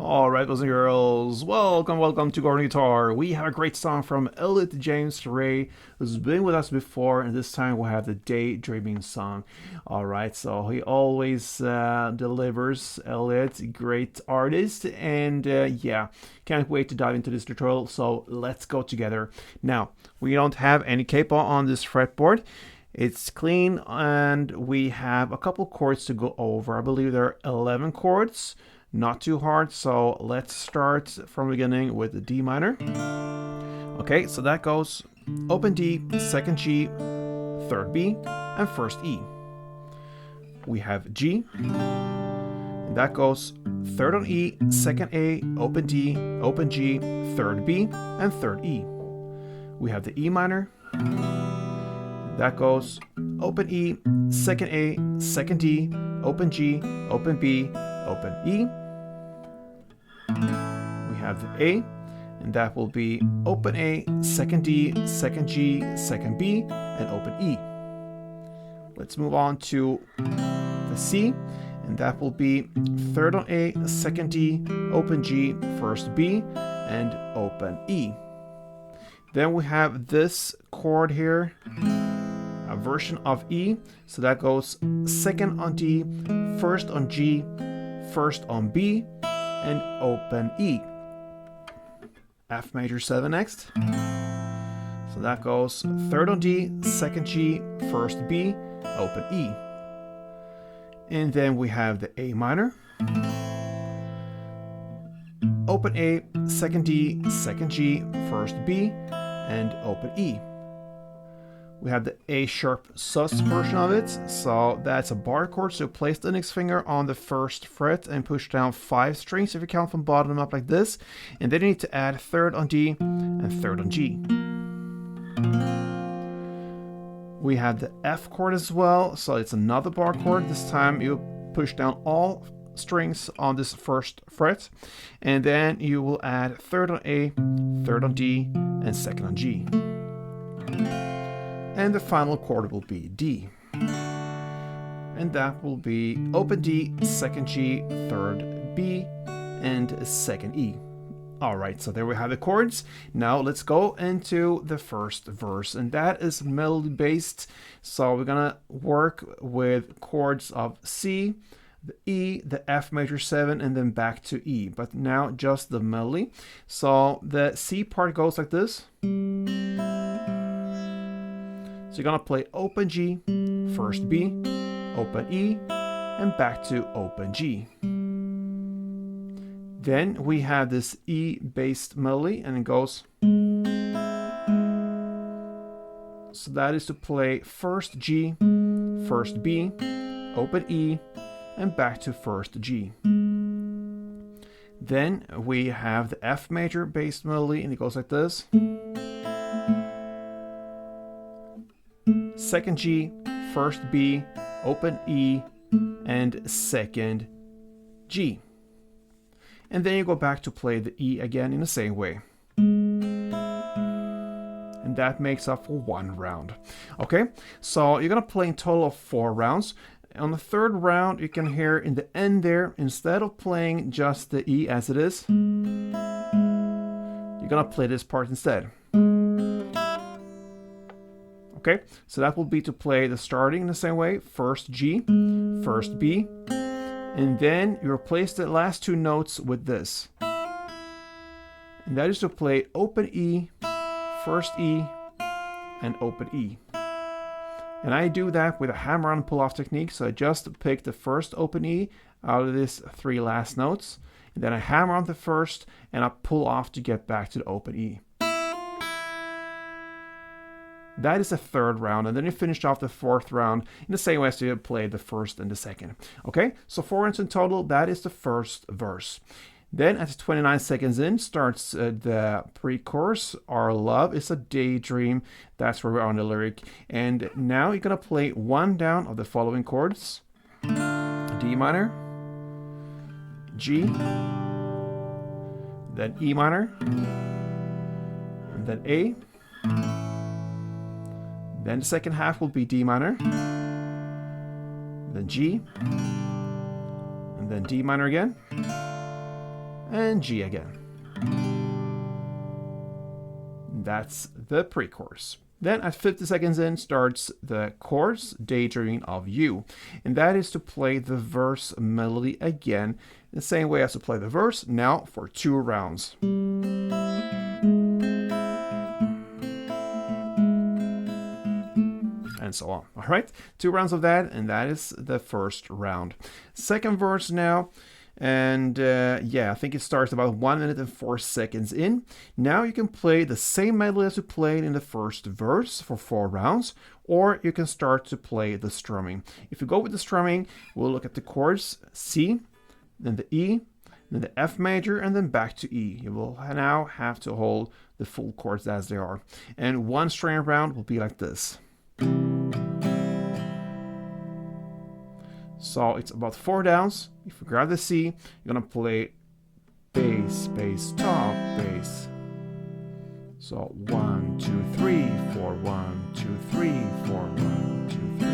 Alright, boys and girls, welcome to Garden Guitar. We have a great song from Elliot James Reay, who's been with us before, and this time we'll have the Daydreaming song. Alright, so he always delivers. Elliot, great artist, and yeah, can't wait to dive into this tutorial, so let's go together. Now, we don't have any capo on this fretboard. It's clean, and we have a couple chords to go over. I believe there are 11 chords. Not too hard, so let's start from the beginning with the D minor. Okay, so that goes open D, second G, third B, and first E. We have G, and that goes third on E, second A, open D, open G, third B, and third E. We have the E minor, that goes open E, second A, second D, open G, open B, open E. We have the A, and that will be open A, second D, second G, second B, and open E. Let's move on to the C, and that will be third on A, second D, open G, first B, and open E. Then we have this chord here, a version of E, so that goes second on D, first on G, first on B, and open E. F major 7 next. So that goes third on D, second G, first B, open E. And then we have the A minor. Open A, second D, second G, first B, and open E. We have the A sharp sus version of it, so that's a bar chord, so place the index finger on the first fret and push down 5 strings if you count from bottom up like this, and then you need to add third on D and third on G. We have the F chord as well, so it's another bar chord. This time you push down all strings on this first fret, and then you will add third on A, third on D, and second on G. And the final chord will be D. And that will be open D, second G, third B, and second E. Alright, so there we have the chords. Now let's go into the first verse, and that is melody based. So we're gonna work with chords of C, the E, the F major 7, and then back to E. But now just the melody. So the C part goes like this. So you're gonna play open G, first B, open E, and back to open G. Then we have this E-based melody, and it goes. So that is to play first G, first B, open E, and back to first G. Then we have the F major based melody, and it goes like this. Second G, first B, open E, and second G. And then you go back to play the E again in the same way. And that makes up for 1 round. Okay, so you're gonna play in total of 4 rounds. On the 3rd round, you can hear in the end there, instead of playing just the E as it is, you're gonna play this part instead. Okay, so that will be to play the starting in the same way, first G, first B, and then you replace the last 2 notes with this. And that is to play open E, first E, and open E. And I do that with a hammer-on pull-off technique, so I just pick the first open E out of these 3 last notes, and then I hammer on the first, and I pull off to get back to the open E. That is the 3rd round, and then you finish off the 4th round in the same way as you played the 1st and the 2nd. Okay, so 4 rounds in total, that is the 1st verse. Then at 29 seconds in starts the pre-chorus. Our love is a daydream. That's where we're on the lyric. And now you're gonna play 1 down of the following chords. D minor, G, then E minor, and then A. Then the second half will be D minor, then G, and then D minor again, and G again. That's the pre-chorus. Then at 50 seconds in starts the chorus Daydreaming of You, and that is to play the verse melody again the same way as to play the verse, now for 2 rounds. And so on. All right, 2 rounds of that, and that is the first round. Second verse now. And yeah, I think it starts about 1 minute and 4 seconds in. Now you can play the same melody as you played in the first verse for 4 rounds, or you can start to play the strumming. If you go with the strumming, we'll look at the chords C, then the E, then the F major, and then back to E. You will now have to hold the full chords as they are. And one string round will be like this. So it's about 4 downs. If you grab the C, you're gonna play bass, bass, top, bass. So 1, 2, 3, 4, 1, 2, 3, 4, 1, 2, 3,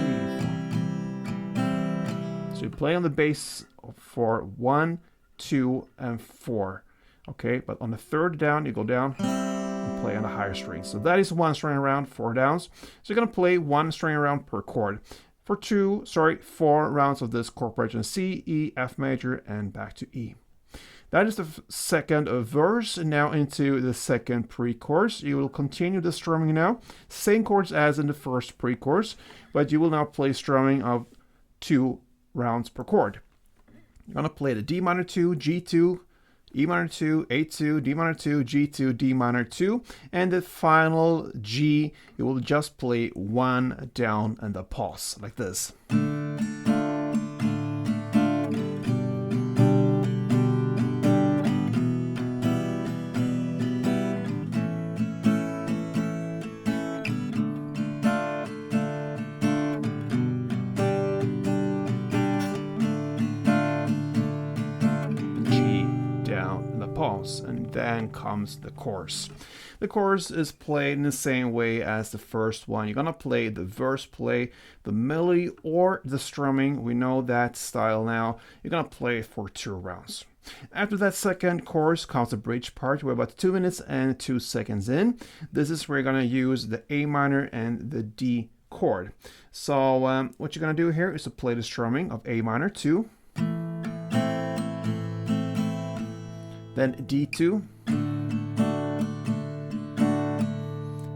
4. So you play on the bass for 1, 2, and 4. Okay, but on the third down, you go down and play on the higher string. So that is one string around, 4 downs. So you're gonna play one string around per chord. For 4 rounds of this chord progression, C, E, F major, and back to E. That is the second verse. Now into the second pre-chorus. You will continue the strumming now. Same chords as in the first pre-chorus, but you will now play strumming of 2 rounds per chord. You're going to play the D minor 2, G2, E minor 2, A2, D minor 2, G2, D minor 2, and the final G, you will just play 1 down and a pause, like this. And then comes the chorus. The chorus is played in the same way as the first one. You're gonna play the verse, play the melody, or the strumming. We know that style now. You're gonna play it for 2 rounds. After that second chorus comes the bridge part. We're about 2 minutes and 2 seconds in. This is where you're gonna use the A minor and the D chord. So what you're gonna do here is to play the strumming of A minor 2, then D2,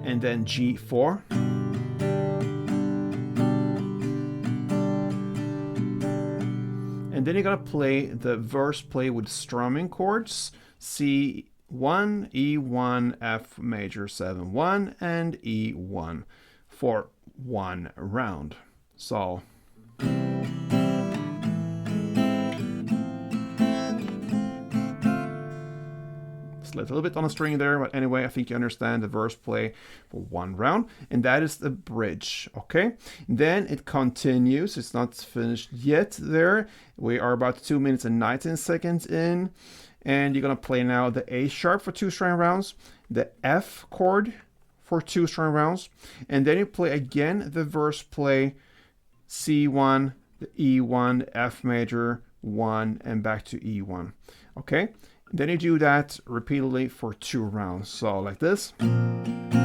and then G4, and then you're gonna play the verse play with strumming chords C1, E1, F major 7-1, and E1 for 1 round. So a little bit on a string there, but anyway, I think you understand the verse play for 1 round, and that is the bridge. Okay, then it continues. It's not finished yet there. We are about 2 minutes and 19 seconds in, and you're gonna play now the A sharp for 2 string rounds, the F chord for 2 string rounds, and then you play again the verse play C1, the E1, F major 1, and back to E1. Okay. Then you do that repeatedly for 2 rounds. So like this. And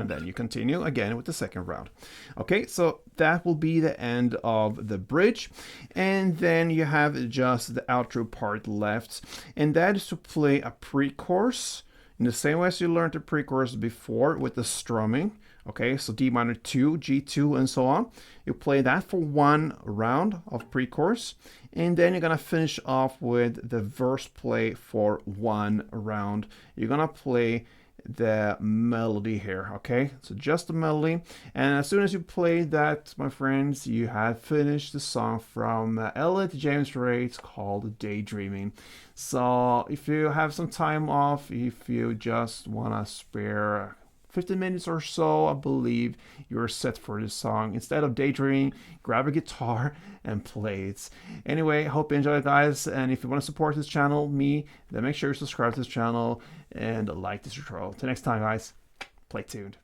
then you continue again with the second round. Okay, so that will be the end of the bridge. And then you have just the outro part left. And that is to play a pre-chorus in the same way as you learned the pre-chorus before with the strumming. Okay, so D minor 2, G2, and so on. You play that for 1 round of pre-chorus, and then you're gonna finish off with the verse play for 1 round. You're gonna play the melody here, okay? So just the melody, and as soon as you play that, my friends, you have finished the song from Elliot James Reay. It's called Daydreaming. So if you have some time off, if you just wanna spare 15 minutes or so, I believe you're set for this song. Instead of daydreaming, grab a guitar and play it. Anyway, hope you enjoy it, guys. And if you want to support this channel, then make sure you subscribe to this channel and like this tutorial. Till next time, guys, play tuned.